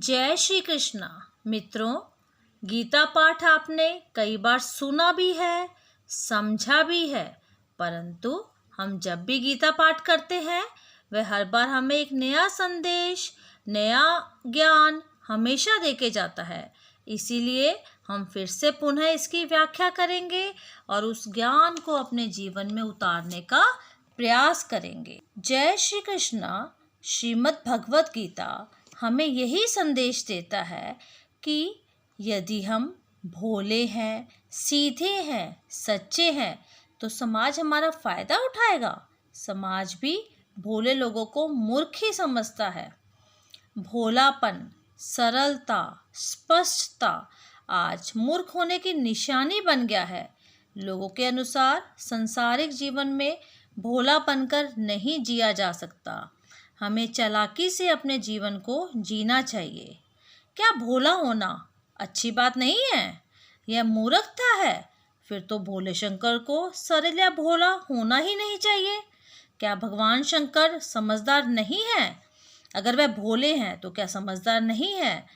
जय श्री कृष्णा। मित्रों, गीता पाठ आपने कई बार सुना भी है, समझा भी है, परंतु हम जब भी गीता पाठ करते हैं वह हर बार हमें एक नया संदेश, नया ज्ञान हमेशा देके जाता है। इसीलिए हम फिर से पुनः इसकी व्याख्या करेंगे और उस ज्ञान को अपने जीवन में उतारने का प्रयास करेंगे। जय श्री कृष्णा। श्रीमद् भगवत गीता हमें यही संदेश देता है कि यदि हम भोले हैं, सीधे हैं, सच्चे हैं तो समाज हमारा फ़ायदा उठाएगा। समाज भी भोले लोगों को मूर्ख ही समझता है। भोलापन, सरलता, स्पष्टता आज मूर्ख होने की निशानी बन गया है। लोगों के अनुसार सांसारिक जीवन में भोला बनकर नहीं जिया जा सकता। हमें चालाकी से अपने जीवन को जीना चाहिए। क्या भोला होना अच्छी बात नहीं है? यह मूर्खता है। फिर तो भोले शंकर को सरल या भोला होना ही नहीं चाहिए। क्या भगवान शंकर समझदार नहीं है? अगर वह भोले हैं तो क्या समझदार नहीं है?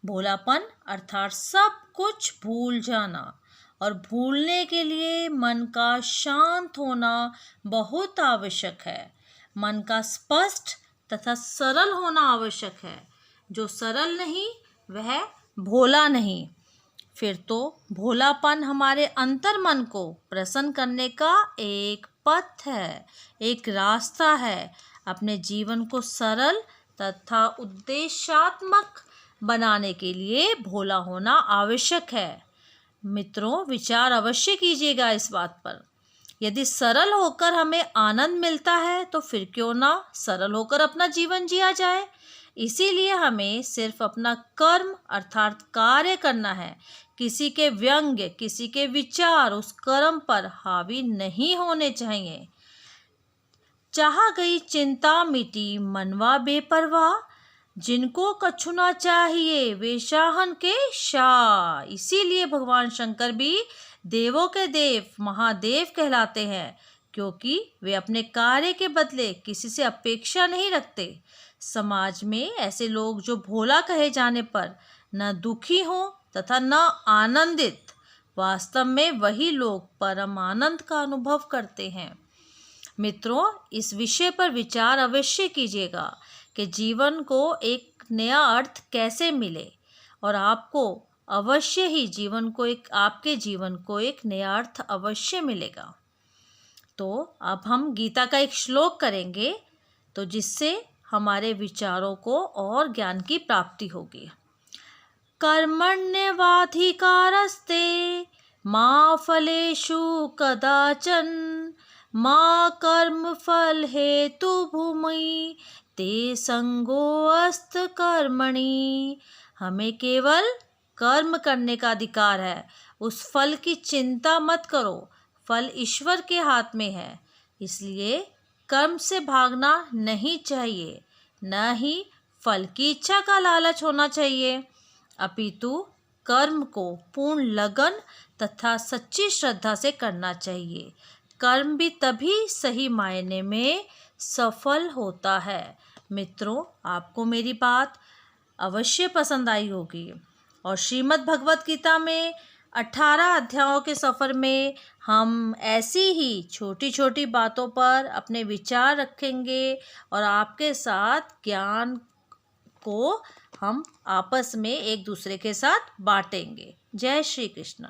भोलापन अर्थात सब कुछ भूल जाना, और भूलने के लिए मन का शांत होना बहुत आवश्यक है। मन का स्पष्ट तथा सरल होना आवश्यक है। जो सरल नहीं वह भोला नहीं। फिर तो भोलापन हमारे अंतर मन को प्रसन्न करने का एक पथ है, एक रास्ता है। अपने जीवन को सरल तथा उद्देश्यात्मक बनाने के लिए भोला होना आवश्यक है। मित्रों, विचार अवश्य कीजिएगा इस बात पर। यदि सरल होकर हमें आनंद मिलता है तो फिर क्यों ना सरल होकर अपना जीवन जिया जाए। इसीलिए हमें सिर्फ अपना कर्म अर्थात कार्य करना है। किसी के व्यंग्य, किसी के विचार उस कर्म पर हावी नहीं होने चाहिए। चाहा गई चिंता मिटी मनवा बेपरवाह, जिनको कछु ना चाहिए वे शाहन के शाह। इसीलिए भगवान शंकर भी देवों के देव, महादेव कहलाते हैं, क्योंकि वे अपने कार्य के बदले किसी से अपेक्षा नहीं रखते। समाज में ऐसे लोग जो भोला कहे जाने पर न दुखी हों तथा न आनंदित, वास्तव में वही लोग परम आनंद का अनुभव करते हैं। मित्रों, इस विषय पर विचार अवश्य कीजिएगा कि जीवन को एक नया अर्थ कैसे मिले, और आपको अवश्य ही आपके जीवन को एक नया अर्थ अवश्य मिलेगा। तो अब हम गीता का एक श्लोक करेंगे, तो जिससे हमारे विचारों को और ज्ञान की प्राप्ति होगी। कर्मण्येवाधिकारस्ते मा फलेषु कदाचन, मा कर्म फल हेतु भूमि ते संगोऽस्त कर्मणि। हमें केवल कर्म करने का अधिकार है। उस फल की चिंता मत करो, फल ईश्वर के हाथ में है। इसलिए कर्म से भागना नहीं चाहिए, न ही फल की इच्छा का लालच होना चाहिए, अपितु कर्म को पूर्ण लगन तथा सच्ची श्रद्धा से करना चाहिए। कर्म भी तभी सही मायने में सफल होता है। मित्रों, आपको मेरी बात अवश्य पसंद आई होगी, और श्रीमद् भगवत गीता में 18 अध्यायों के सफ़र में हम ऐसी ही छोटी छोटी बातों पर अपने विचार रखेंगे और आपके साथ ज्ञान को हम आपस में एक दूसरे के साथ बांटेंगे। जय श्री कृष्ण।